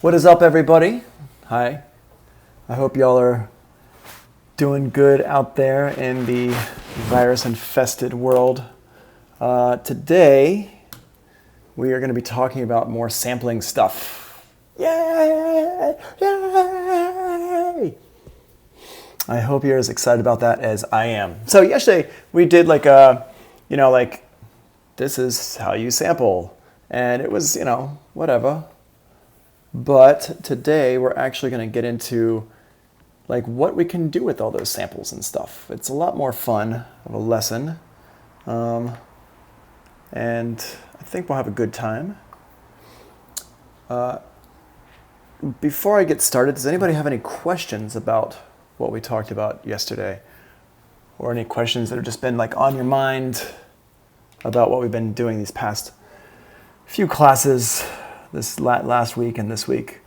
What is up, everybody? Hi. I hope y'all are doing good out there in the virus-infested world. Today, we are going to be talking about more sampling stuff. Yay! Yay! I hope you're as excited about that as I am. So yesterday, we did like this is how you sample. And it was, whatever. But today we're actually going to get into like what we can do with all those samples and stuff. It's a lot more fun of a lesson. And I think we'll have a good time. Before I get started, does anybody have any questions about what we talked about yesterday? Or any questions that have just been like on your mind about what we've been doing these past few classes, this last week and this week?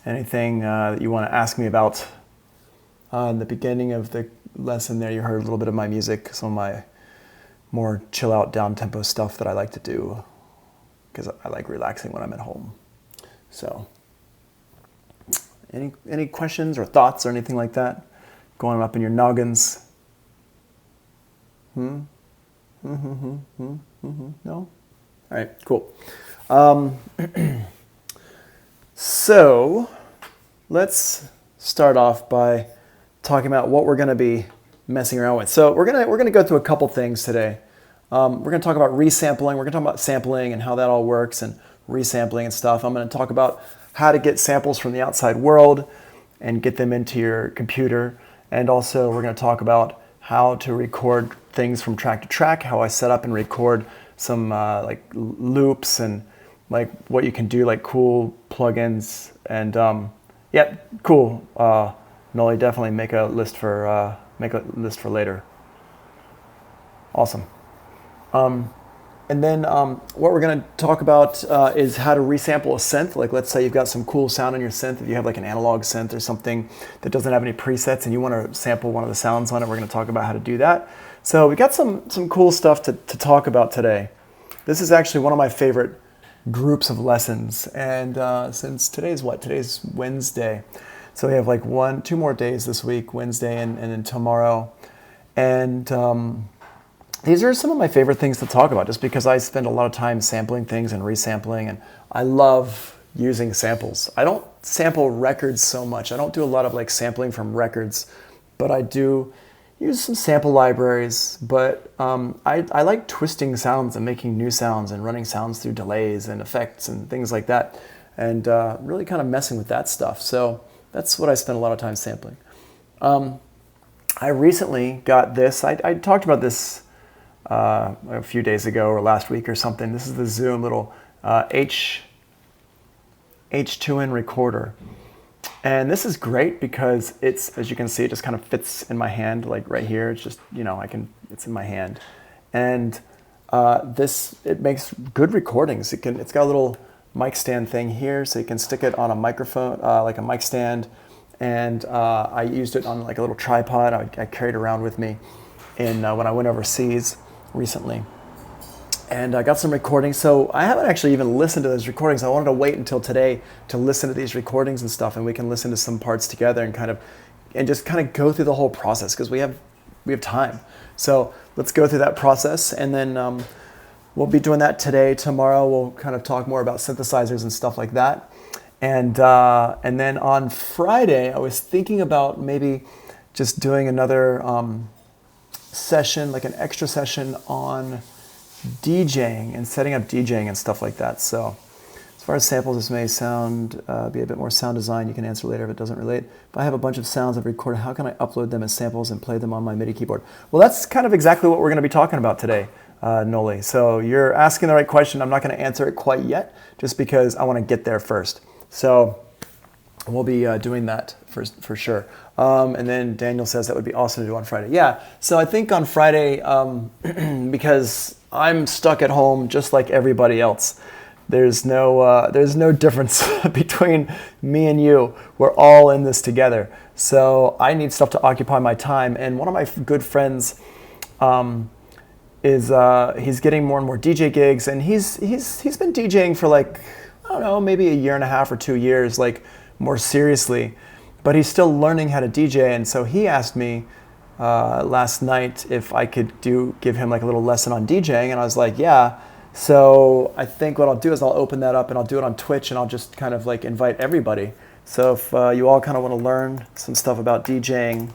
Anything that you want to ask me about? In the beginning of the lesson there, you heard a little bit of my music, some of my more chill out, down tempo stuff that I like to do because I like relaxing when I'm at home. So, any questions or thoughts or anything like that going up in your noggins? No? All right, cool. So let's start off by talking about what we're going to be messing around with. So we're going to go through a couple things today. We're going to talk about resampling. We're going to talk about sampling and how that all works and resampling and stuff. I'm going to talk about how to get samples from the outside world and get them into your computer. And also we're going to talk about how to record things from track to track, how I set up and record some like loops and like what you can do, like cool plugins. And yeah, cool. Noli, definitely make a list for later. Awesome. And then what we're going to talk about is how to resample a synth. Like, let's say you've got some cool sound on your synth. If you have like an analog synth or something that doesn't have any presets and you want to sample one of the sounds on it, we're going to talk about how to do that. So we got some cool stuff to talk about today. This is actually one of my favorite groups of lessons. And since today's Wednesday. So we have like 2 more days this week, Wednesday and then tomorrow. And these are some of my favorite things to talk about just because I spend a lot of time sampling things and resampling, and I love using samples. I don't sample records so much. I don't do a lot of like sampling from records, but I do use some sample libraries. But I like twisting sounds and making new sounds and running sounds through delays and effects and things like that, and really kind of messing with that stuff. So that's what I spend a lot of time sampling. I recently got this. I talked about this a few days ago or last week or something. This is the Zoom little H2N recorder. And this is great because it's, as you can see, it just kind of fits in my hand, like right here. It's just, it's in my hand. And it makes good recordings. It's got a little mic stand thing here, so you can stick it on a microphone, like a mic stand. And I used it on like a little tripod. I carried it around with me when I went overseas recently. And I got some recordings. So I haven't actually even listened to those recordings. I wanted to wait until today to listen to these recordings and stuff, and we can listen to some parts together and just go through the whole process because we have time. So let's go through that process, and then we'll be doing that today. Tomorrow we'll kind of talk more about synthesizers and stuff like that. And then on Friday, I was thinking about maybe just doing another session, like an extra session on DJing and setting up DJing and stuff like that. So as far as samples, this may be a bit more sound design. You can answer later if it doesn't relate. If I have a bunch of sounds I've recorded, how can I upload them as samples and play them on my MIDI keyboard? Well, that's kind of exactly what we're going to be talking about today, Noli. So you're asking the right question. I'm not going to answer it quite yet, just because I want to get there first. So we'll be doing that for sure. And then Daniel says that would be awesome to do on Friday. Yeah, so I think on Friday, because I'm stuck at home just like everybody else, there's no difference between me and you. We're all in this together. So I need stuff to occupy my time. And one of my good friends is he's getting more and more DJ gigs, and he's been DJing for like don't know, maybe a year and a half or 2 years, like more seriously. But he's still learning how to DJ, and so he asked me last night if I could give him like a little lesson on DJing, and I was like, yeah. So I think what I'll do is I'll open that up and I'll do it on Twitch, and I'll just kind of like invite everybody. So if you all kind of want to learn some stuff about DJing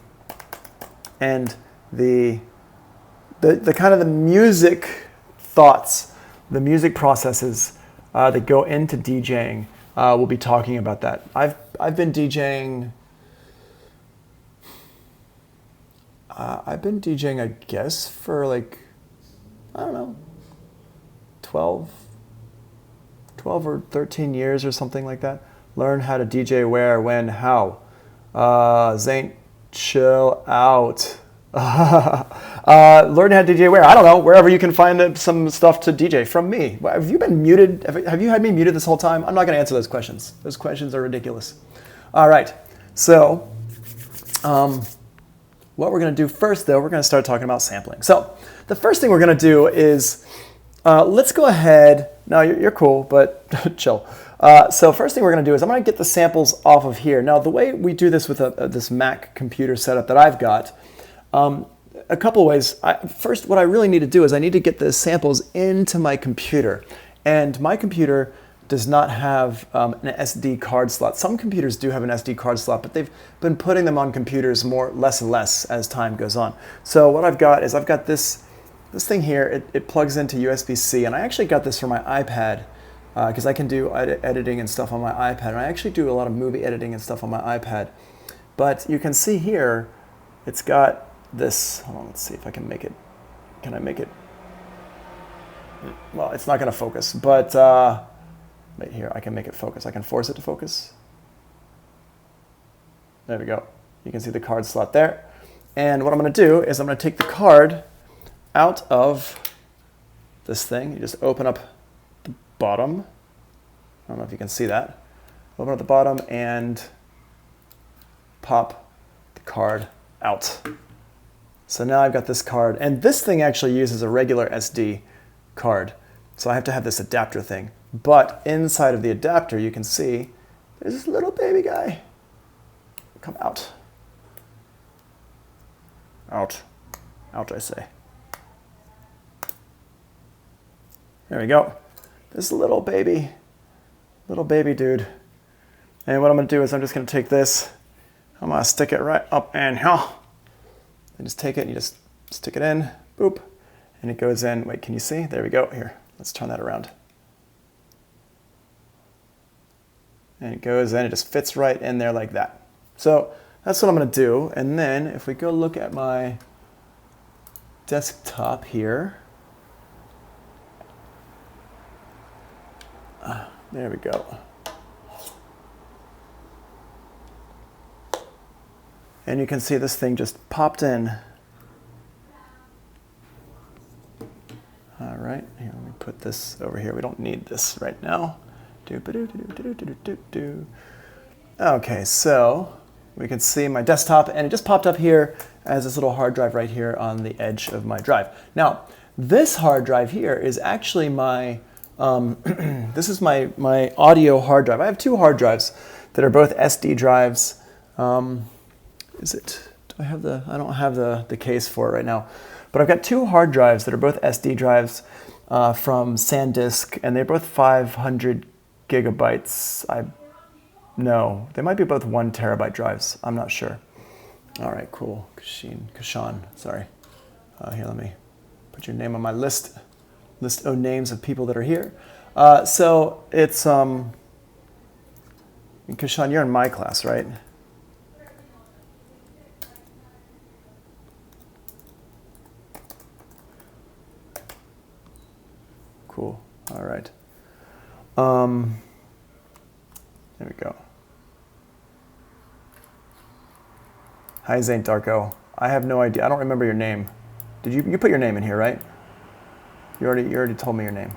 and the kind of the music thoughts, the music processes that go into DJing, we'll be talking about that. I've been DJing. I guess, for like, I don't know, 12 or 13 years or something like that. Learn how to DJ where, when, how. Zayn, chill out. Learn how to DJ where? I don't know, wherever you can find some stuff to DJ from me. Have you been muted? Have you had me muted this whole time? I'm not going to answer those questions. Those questions are ridiculous. All right, so what we're going to do first, though, we're going to start talking about sampling. So the first thing we're going to do is, let's go ahead. No, you're cool, but chill. So first thing we're going to do is I'm going to get the samples off of here. Now, the way we do this with this Mac computer setup that I've got, a couple ways. First, what I really need to do is I need to get the samples into my computer. And my computer does not have an SD card slot. Some computers do have an SD card slot, but they've been putting them on computers less and less as time goes on. So what I've got is I've got this thing here. It plugs into USB-C, and I actually got this for my iPad because I can do editing and stuff on my iPad. And I actually do a lot of movie editing and stuff on my iPad. But you can see here, it's got this. Hold on, let's see if I can make it. Can I make it? Well, it's not going to focus, but right here, I can make it focus. I can force it to focus. There we go. You can see the card slot there. And what I'm going to do is I'm going to take the card out of this thing. You just open up the bottom. I don't know if you can see that. Open up the bottom and pop the card out. So now I've got this card. And this thing actually uses a regular SD card. So I have to have this adapter thing. But inside of the adapter, you can see there's this little baby guy. Come out. Out. Out, I say. There we go. This little baby dude. And what I'm going to do is I'm just going to take this. I'm going to stick it right up in here. And just take it and you just stick it in. Boop. And it goes in. Wait, can you see? There we go. Here, let's turn that around. And it goes in, it just fits right in there like that. So that's what I'm going to do. And then if we go look at my desktop here, there we go. And you can see this thing just popped in. All right, here, let me put this over here. We don't need this right now. Okay, so we can see my desktop, and it just popped up here as this little hard drive right here on the edge of my drive. Now, this hard drive here is actually my, this is my audio hard drive. I have two hard drives that are both SD drives. Is it, do I have the, I don't have the case for it right now, but I've got two hard drives that are both SD drives from SanDisk, and they're both 500 gigabytes. No, they might be both 1 terabyte drives. I'm not sure. All right, cool. Kashan, sorry. Here, let me put your name on my list of names of people that are here. So it's, Kashan, you're in my class, right? Cool, all right. There we go. Hi, Zayn Darko. I have no idea. I don't remember your name. Did you put your name in here, right? You already told me your name.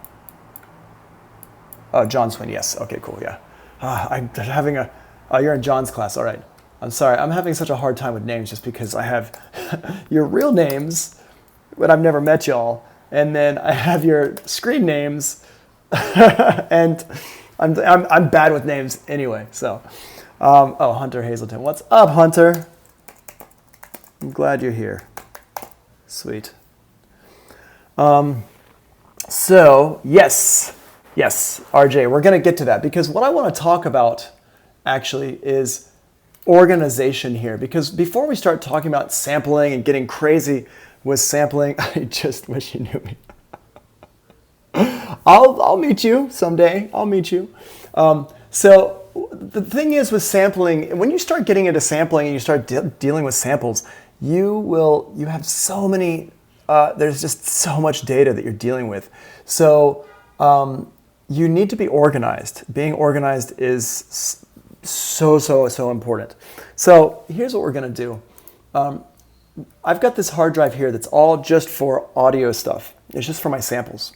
Oh, John Swin. Yes. Okay. Cool. Yeah. I'm having a. You're in John's class. All right. I'm sorry. I'm having such a hard time with names just because I have your real names, but I've never met y'all, and then I have your screen names, and I'm bad with names anyway. So, oh, Hunter Hazelton. What's up, Hunter? I'm glad you're here. Sweet. So, yes, RJ, we're going to get to that because what I want to talk about actually is organization here. Because before we start talking about sampling and getting crazy with sampling, I just wish you knew me. I'll meet you someday. I'll meet you. So the thing is with sampling, when you start getting into sampling and you start dealing with samples, you have so many, there's just so much data that you're dealing with. So you need to be organized. Being organized is so important. So here's what we're going to do. I've got this hard drive here that's all just for audio stuff. It's just for my samples.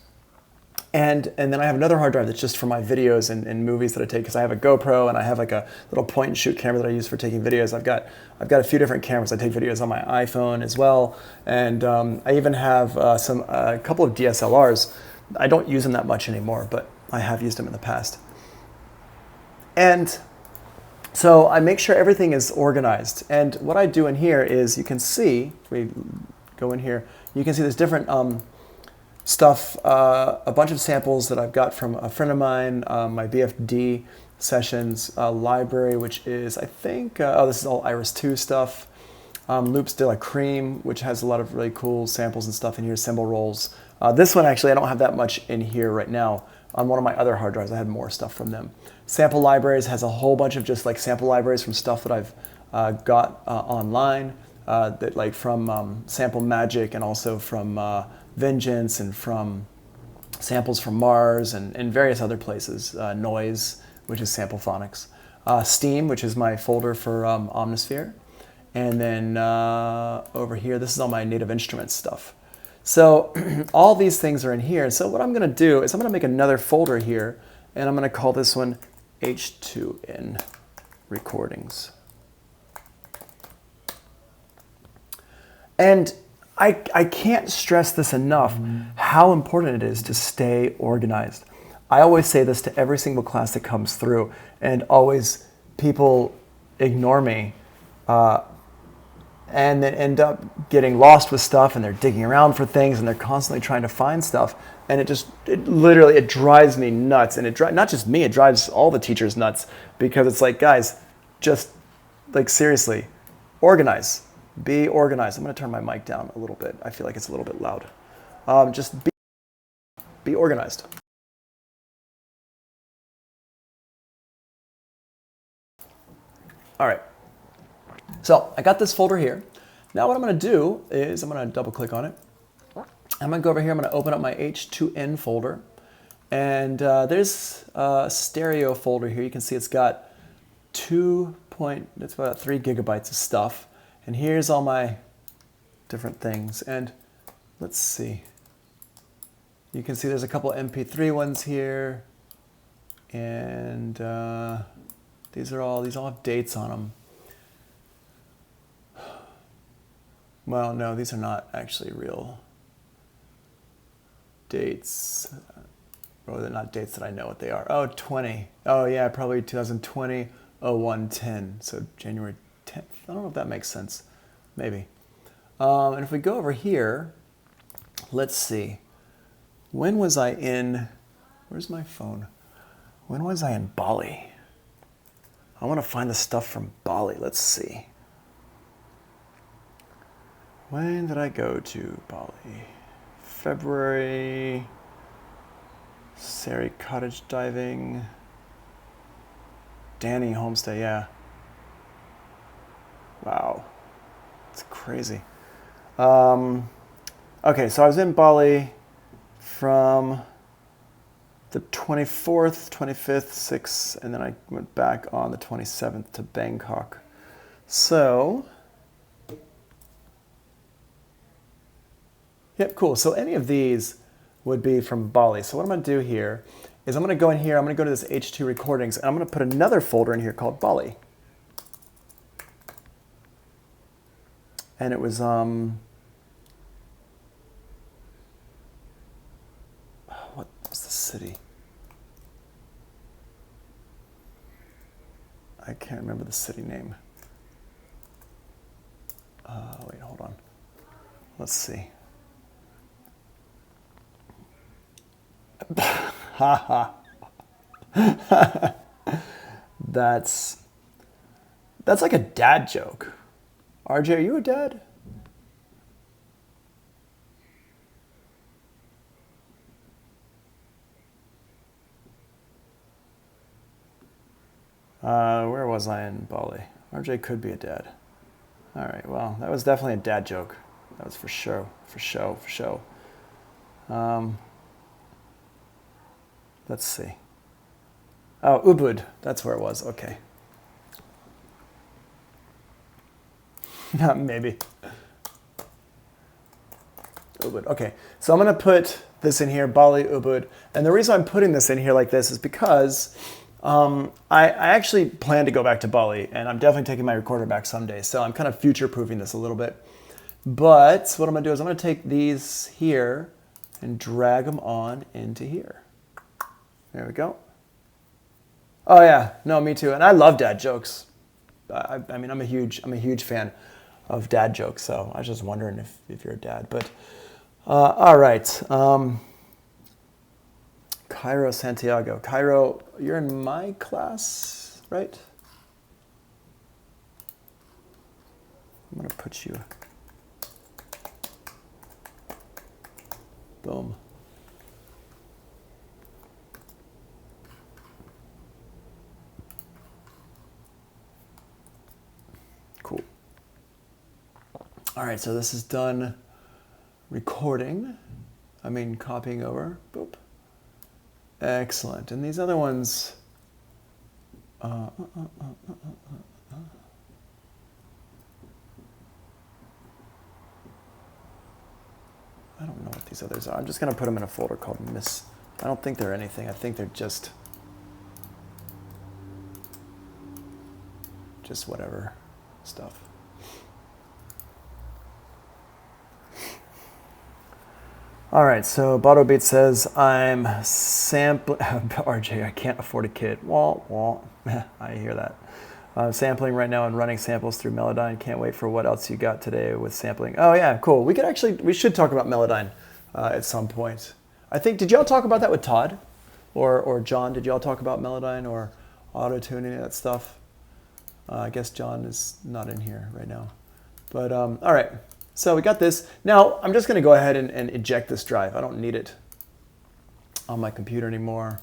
And then I have another hard drive that's just for my videos and movies that I take because I have a GoPro and I have like a little point and shoot camera that I use for taking videos. I've got a few different cameras. I take videos on my iPhone as well, and I even have a couple of DSLRs. I don't use them that much anymore, but I have used them in the past. And so I make sure everything is organized. And what I do in here is you can see, if we go in here, you can see there's different stuff, a bunch of samples that I've got from a friend of mine, my BFD sessions library, which is, I think, this is all Iris 2 stuff. Loops de la Cream, which has a lot of really cool samples and stuff in here, cymbal rolls. This one, actually, I don't have that much in here right now. On one of my other hard drives, I had more stuff from them. Sample libraries has a whole bunch of just like sample libraries from stuff that I've got online, that like from Sample Magic and also from Vengeance and from samples from Mars and various other places. Noise, which is Sample Phonics. Steam, which is my folder for Omnisphere. And then over here, this is all my Native Instruments stuff. So all these things are in here. So what I'm going to do is I'm going to make another folder here, and I'm going to call this one H2N Recordings. And I can't stress this enough, how important it is to stay organized. I always say this to every single class that comes through, and always people ignore me and then end up getting lost with stuff, and they're digging around for things, and they're constantly trying to find stuff, and it literally drives me nuts. And not just me, it drives all the teachers nuts, because it's like, guys, just like seriously, organize. Be organized. I'm going to turn my mic down a little bit. I feel like it's a little bit loud. Just be organized. All right. So I got this folder here. Now what I'm going to do is I'm going to double click on it. I'm going to go over here. I'm going to open up my H2N folder. And there's a stereo folder here. You can see it's got that's about 3 gigabytes of stuff. And here's all my different things. And let's see. You can see there's a couple MP3 ones here. And these all have dates on them. Well, no, these are not actually real dates. Or they're not dates that I know what they are. Oh, 20. Oh, yeah, probably 2020, 0110. So January 10th. I don't know if that makes sense. Maybe. And if we go over here, let's see. When was I in... Where's my phone? When was I in Bali? I want to find the stuff from Bali. Let's see. When did I go to Bali? February. Sari cottage diving. Danny homestay, yeah. Wow. It's crazy. Okay, so I was in Bali from the 24th, 25th, 6th, and then I went back on the 27th to Bangkok. So, yep, cool. So any of these would be from Bali. So what I'm going to do here is I'm going to go in here, I'm going to go to this H2 Recordings, and I'm going to put another folder in here called Bali. And it was, what was the city? I can't remember the city name. Wait, hold on. Let's see. Haha. That's like a dad joke. RJ, are you a dad? Where was I in Bali? RJ could be a dad. All right, well, that was definitely a dad joke. That was for sure, for sure, for sure. Let's see. Oh, Ubud, that's where it was, okay. Maybe. Ubud, okay. So I'm gonna put this in here, Bali, Ubud. And the reason I'm putting this in here like this is because I actually plan to go back to Bali, and I'm definitely taking my recorder back someday. So I'm kind of future-proofing this a little bit. But what I'm gonna do is I'm gonna take these here and drag them on into here. There we go. Oh yeah, no, me too. And I love dad jokes. I mean, I'm a huge fan of dad jokes. So I was just wondering if you're a dad. But all right, Cairo, Santiago. Cairo, you're in my class, right? I'm gonna put you. Boom. Cool. All right, so this is done recording. I mean, copying over. Boop. Excellent. And these other ones. I don't know what these others are. I'm just going to put them in a folder called Miss. I don't think they're anything. I think they're just whatever stuff. All right, so BottoBeat says, I'm sampling, RJ, I can't afford a kit. Wah, wah. I hear that. Sampling right now and running samples through Melodyne. Can't wait for what else you got today with sampling. Oh yeah, cool. We should talk about Melodyne at some point. I think, did y'all talk about that with Todd? Or John, did y'all talk about Melodyne or auto-tuning, that stuff? I guess John is not in here right now. But all right. So we got this. Now I'm just going to go ahead and eject this drive. I don't need it on my computer anymore.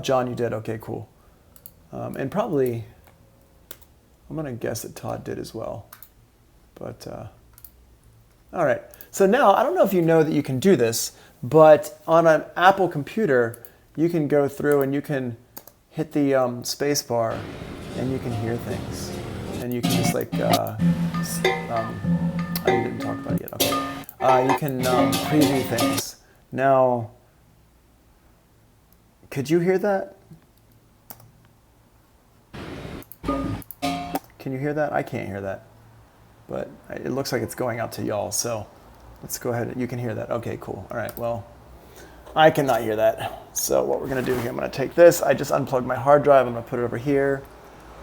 John, you did. Okay, cool. And probably, I'm going to guess that Todd did as well. But all right. So now, I don't know if you know that you can do this, but on an Apple computer, you can go through and you can hit the space bar and you can hear things. And you can just like, I didn't talk about it yet, okay. You can preview things. Now, could you hear that? Can you hear that? I can't hear that. But it looks like it's going out to y'all, so let's go ahead. You can hear that. Okay, cool. All right, well, I cannot hear that. So what we're gonna do here, I'm gonna take this. I just unplugged my hard drive. I'm gonna put it over here.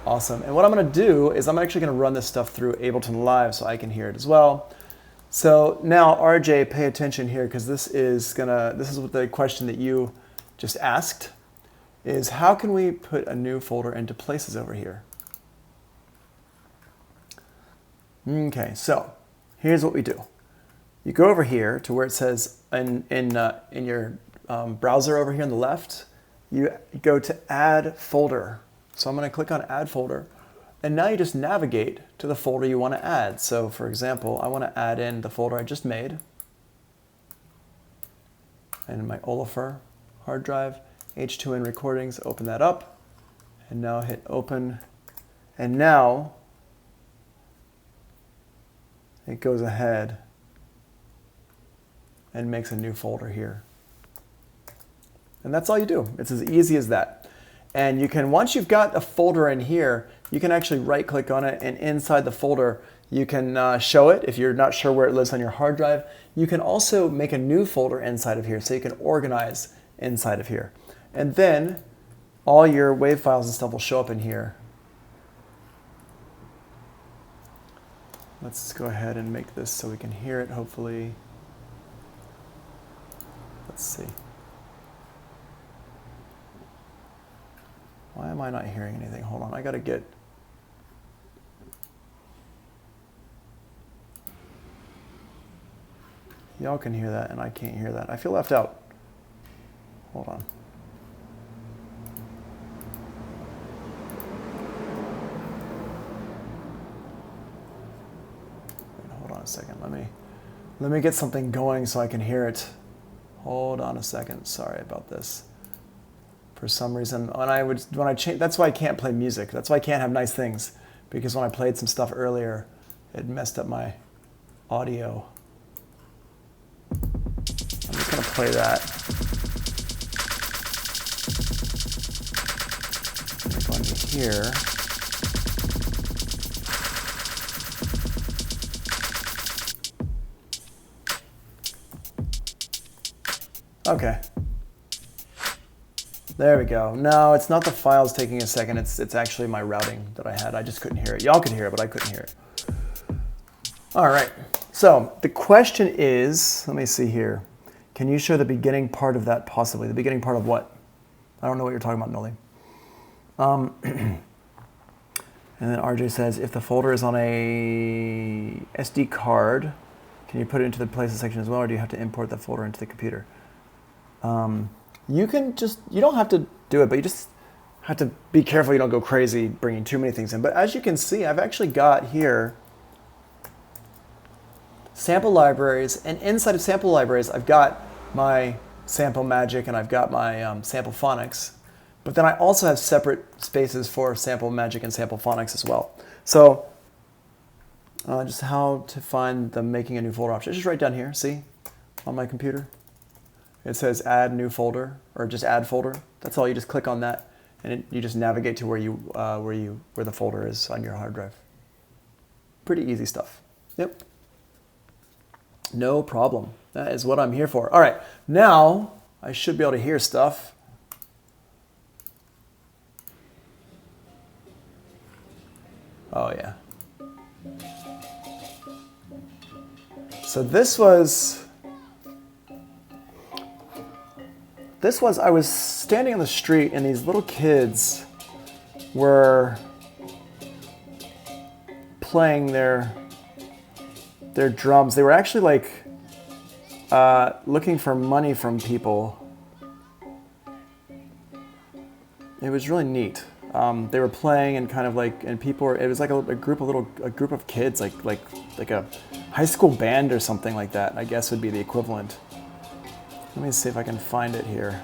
Awesome. And what I'm gonna do is I'm actually gonna run this stuff through Ableton Live so I can hear it as well. So now, RJ, pay attention here, because this is what the question that you just asked is, how can we put a new folder into Places over here? Okay, so here's what we do. You go over here to where it says in your browser over here on the left, you go to Add Folder. So I'm going to click on Add Folder, and now you just navigate to the folder you want to add. So for example, I want to add in the folder I just made, and my Olafur hard drive, H2N recordings, open that up, and now hit Open, and now it goes ahead and makes a new folder here. And that's all you do. It's as easy as that. And you can, once you've got a folder in here, you can actually right click on it, and inside the folder you can show it if you're not sure where it lives on your hard drive. You can also make a new folder inside of here so you can organize inside of here. And then all your wave files and stuff will show up in here. Let's go ahead and make this so we can hear it, hopefully. Let's see. Why am I not hearing anything? Hold on, I gotta get... Y'all can hear that, and I can't hear that. I feel left out. Hold on. Hold on a second. Let me get something going so I can hear it. Hold on a second. Sorry about this. For some reason, when I change, that's why I can't play music. That's why I can't have nice things, because when I played some stuff earlier, it messed up my audio. I'm just gonna play that. I'm going to here. Okay. There we go. No, it's not the files taking a second. It's actually my routing that I had. I just couldn't hear it. Y'all could hear it, but I couldn't hear it. All right. So the question is, let me see here. Can you show the beginning part of that possibly? The beginning part of what? I don't know what you're talking about, Noli. And then RJ says, if the folder is on a SD card, can you put it into the places section as well, or do you have to import the folder into the computer? You don't have to do it, but you just have to be careful you don't go crazy bringing too many things in. But as you can see, I've actually got here sample libraries, and inside of sample libraries, I've got my sample magic and I've got my sample phonics. But then I also have separate spaces for sample magic and sample phonics as well. So just how to find the making a new folder option. Just right down here, see, on my computer. It says add new folder, or just add folder. That's all. You just click on that, and you just navigate to where the folder is on your hard drive. Pretty easy stuff. Yep. No problem. That is what I'm here for. All right. Now I should be able to hear stuff. Oh yeah. So this was, I was standing on the street and these little kids were playing their drums. They were actually like looking for money from people. It was really neat. They were playing and kind of like, and people were, it was like a group of kids, like a high school band or something like that, I guess would be the equivalent. Let me see if I can find it here.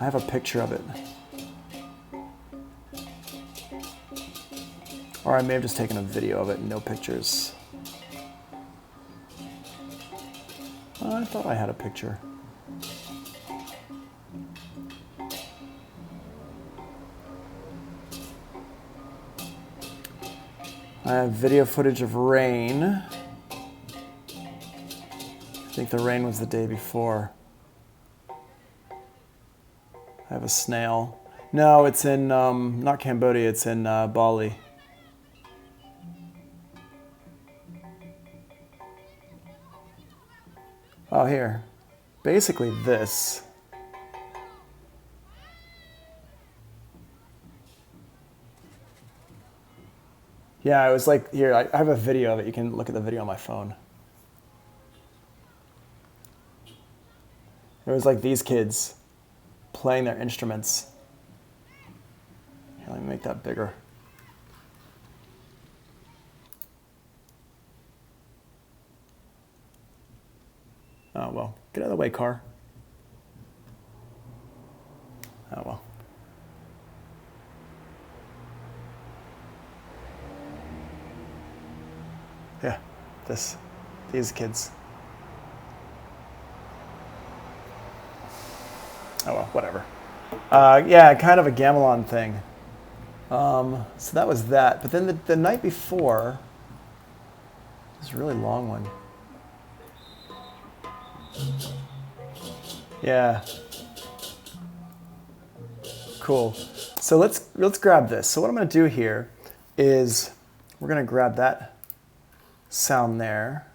I have a picture of it. Or I may have just taken a video of it and no pictures. I thought I had a picture. I have video footage of rain. I think the rain was the day before. I have a snail. No, it's in, not Cambodia, it's in Bali. Oh, here. Basically this. Yeah, it was like, here, I have a video of it. You can look at the video on my phone. It was like these kids playing their instruments. Here, let me make that bigger. Oh, well, get out of the way, car. Oh, well. Yeah, these kids. Oh well, whatever. Yeah, kind of a gamelan thing. So that was that. But then the night before, this is a really long one. Yeah, Cool. So let's grab this. So what I'm going to do here is we're going to grab that sound there.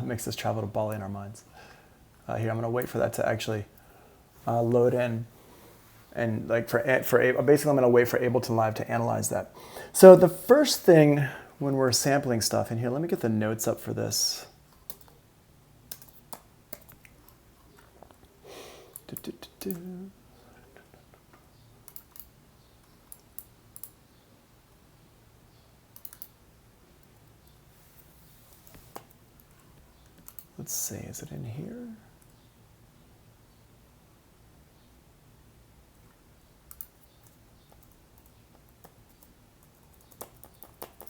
Makes us travel to Bali in our minds. Here, I'm going to wait for that to actually load in. And like basically I'm going to wait for Ableton Live to analyze that. So the first thing when we're sampling stuff in here, let me get the notes up for this. Let's see, is it in here?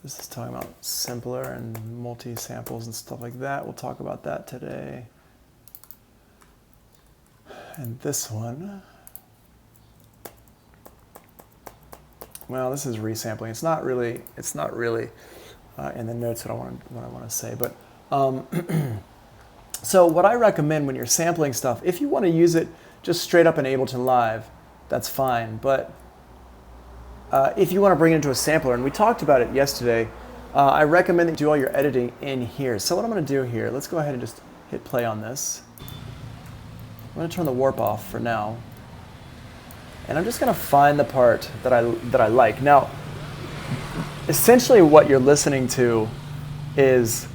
This is talking about simpler and multi-samples and stuff like that. We'll talk about that today. And this one, well, this is resampling. It's not really in the notes what I want to say. But so what I recommend when you're sampling stuff, if you want to use it just straight up in Ableton Live, that's fine. But if you want to bring it into a sampler, and we talked about it yesterday, I recommend that you do all your editing in here. So what I'm going to do here, let's go ahead and just hit play on this. I'm going to turn the warp off for now. And I'm just going to find the part that I like. Now, essentially what you're listening to is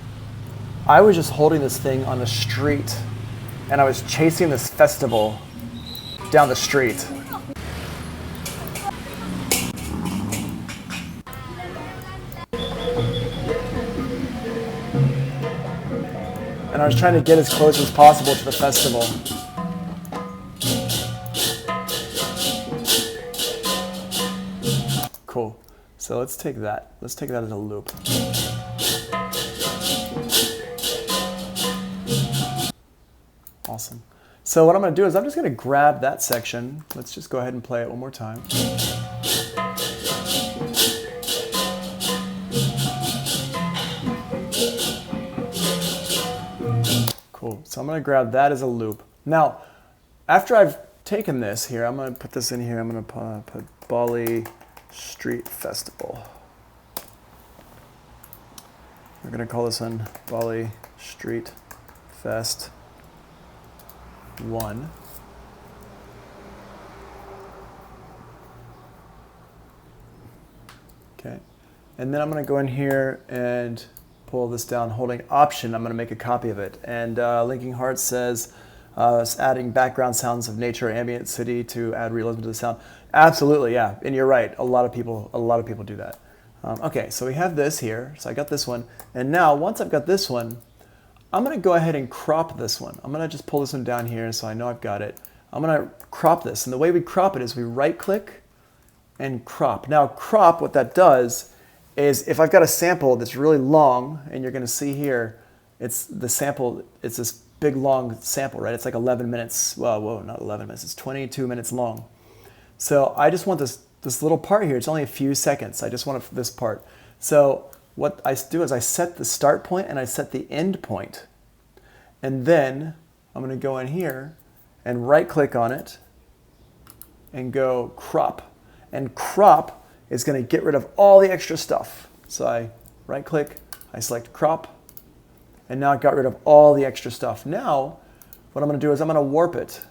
I was just holding this thing on the street and I was chasing this festival down the street. And I was trying to get as close as possible to the festival. Cool. So let's take that. Let's take that as a loop. Awesome. So what I'm going to do is I'm just going to grab that section. Let's just go ahead and play it one more time. Cool. So I'm going to grab that as a loop. Now, after I've taken this here, I'm going to put this in here. I'm going to put Bali Street Festival. We're going to call this one Bali Street Fest 1. Okay. And then I'm going to go in here and pull this down holding Option. I'm going to make a copy of it. And Linking Heart says adding background sounds of nature, ambient city to add realism to the sound. Absolutely, yeah. And you're right. A lot of people do that. Okay, so we have this here. So I got this one. And now once I've got this one, I'm going to go ahead and crop this one. I'm going to just pull this one down here so I know I've got it. I'm going to crop this. And the way we crop it is we right click and crop. Now crop, what that does is if I've got a sample that's really long, and you're going to see here, it's the sample, it's this big long sample, right? It's like 11 minutes. Well, whoa, not 11 minutes. It's 22 minutes long. So I just want this little part here. It's only a few seconds. I just want this part. So what I do is I set the start point and I set the end point. And then I'm going to go in here and right click on it and go crop. And crop is going to get rid of all the extra stuff. So I right click, I select crop, and now I got rid of all the extra stuff. Now what I'm going to do is I'm going to warp it.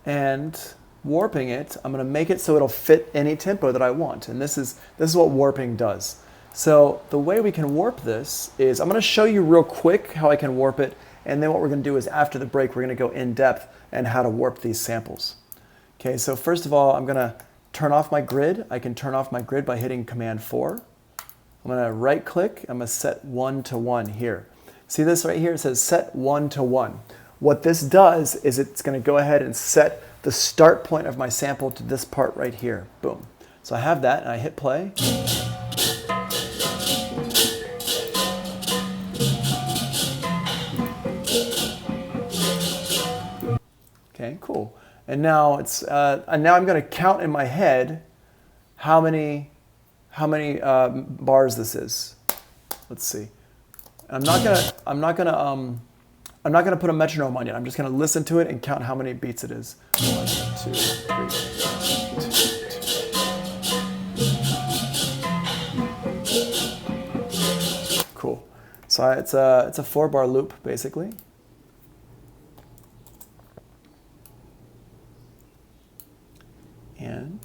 And warping it, I'm going to make it so it'll fit any tempo that I want. And this is what warping does. So the way we can warp this is, I'm going to show you real quick how I can warp it. And then what we're going to do is after the break, we're going to go in depth and how to warp these samples. Okay, so first of all, I'm going to turn off my grid. I can turn off my grid by hitting Command 4. I'm going to right click. I'm going to set 1 to 1 here. See this right here? It says set 1 to 1. What this does is it's going to go ahead and set the start point of my sample to this part right here. Boom. So I have that and I hit play. Okay, cool. And now now I'm going to count in my head how many bars this is. Let's see. I'm not gonna I'm not going to put a metronome on yet. I'm just going to listen to it and count how many beats it is. 1, 2, 3, 2. Cool. So it's a 4-bar loop basically. And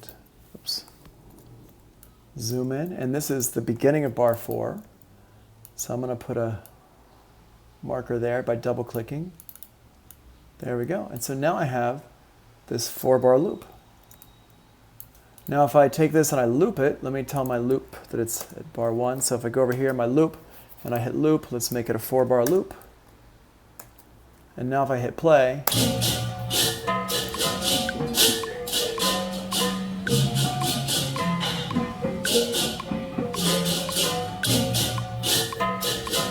oops. Zoom in, and this is the beginning of bar 4. So I'm going to put a marker there by double clicking. There we go. And so now I have this 4-bar loop. Now if I take this and I loop it, let me tell my loop that it's at bar 1. So if I go over here, my loop, and I hit loop, let's make it a 4-bar loop. And now if I hit play,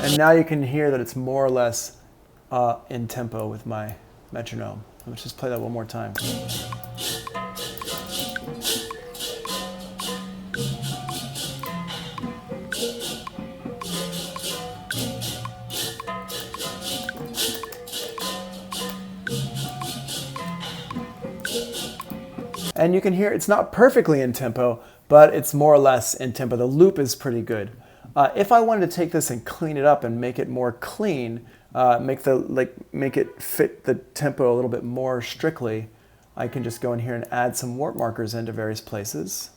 and now you can hear that it's more or less in tempo with my metronome. Let's just play that one more time. And you can hear it's not perfectly in tempo, but it's more or less in tempo. The loop is pretty good. If I wanted to take this and clean it up and make it more clean, make it fit the tempo a little bit more strictly, I can just go in here and add some warp markers into various places.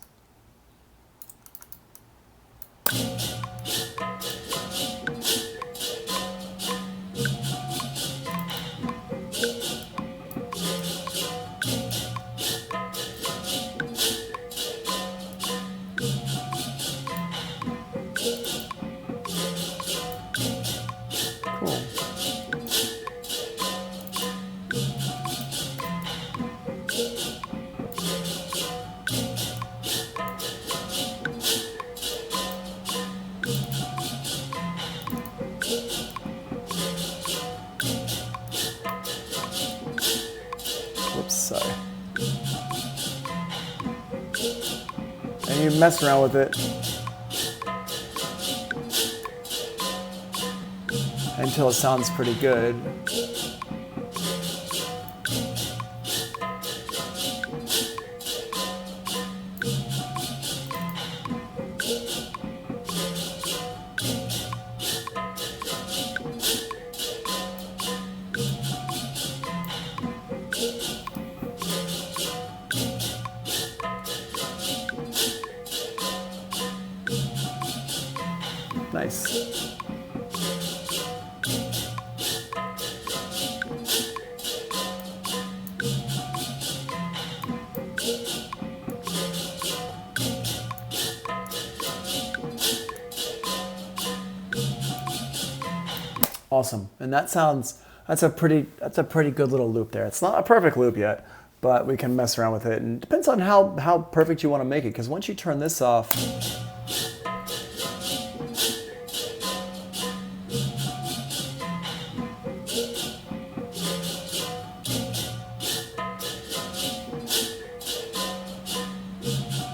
Whoops, sorry. And you mess around with it until it sounds pretty good. Nice. Awesome. And that's a pretty good little loop there. It's not a perfect loop yet, but we can mess around with it. And it depends on how perfect you want to make it, because once you turn this off,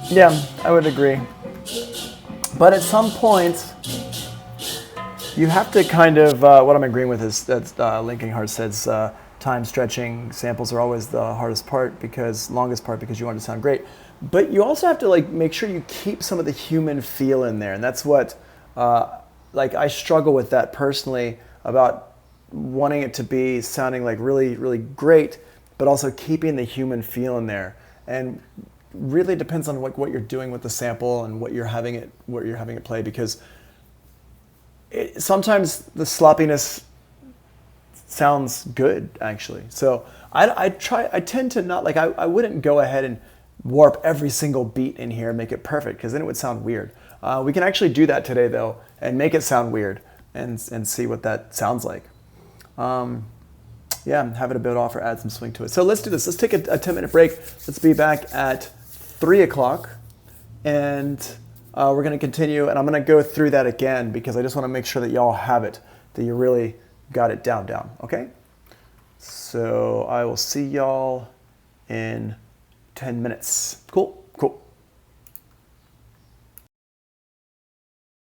yeah, I would agree. But at some point, you have to kind of, what I'm agreeing with is that Linking Heart says time stretching samples are always the hardest part, longest part, because you want it to sound great. But you also have to make sure you keep some of the human feel in there. And that's what, I struggle with that personally, about wanting it to be sounding really, really great, but also keeping the human feel in there. And really depends on what you're doing with the sample and what you're having it play, because sometimes the sloppiness sounds good actually. So I tend to not I wouldn't go ahead and warp every single beat in here and make it perfect, because then it would sound weird. We can actually do that today though and make it sound weird and see what that sounds like. Yeah, have it a bit off or add some swing to it. So let's do this. Let's take a 10-minute break. Let's be back at 3 o'clock, and we're going to continue, and I'm going to go through that again because I just want to make sure that y'all have it, that you really got it down, okay? So I will see y'all in 10 minutes. Cool.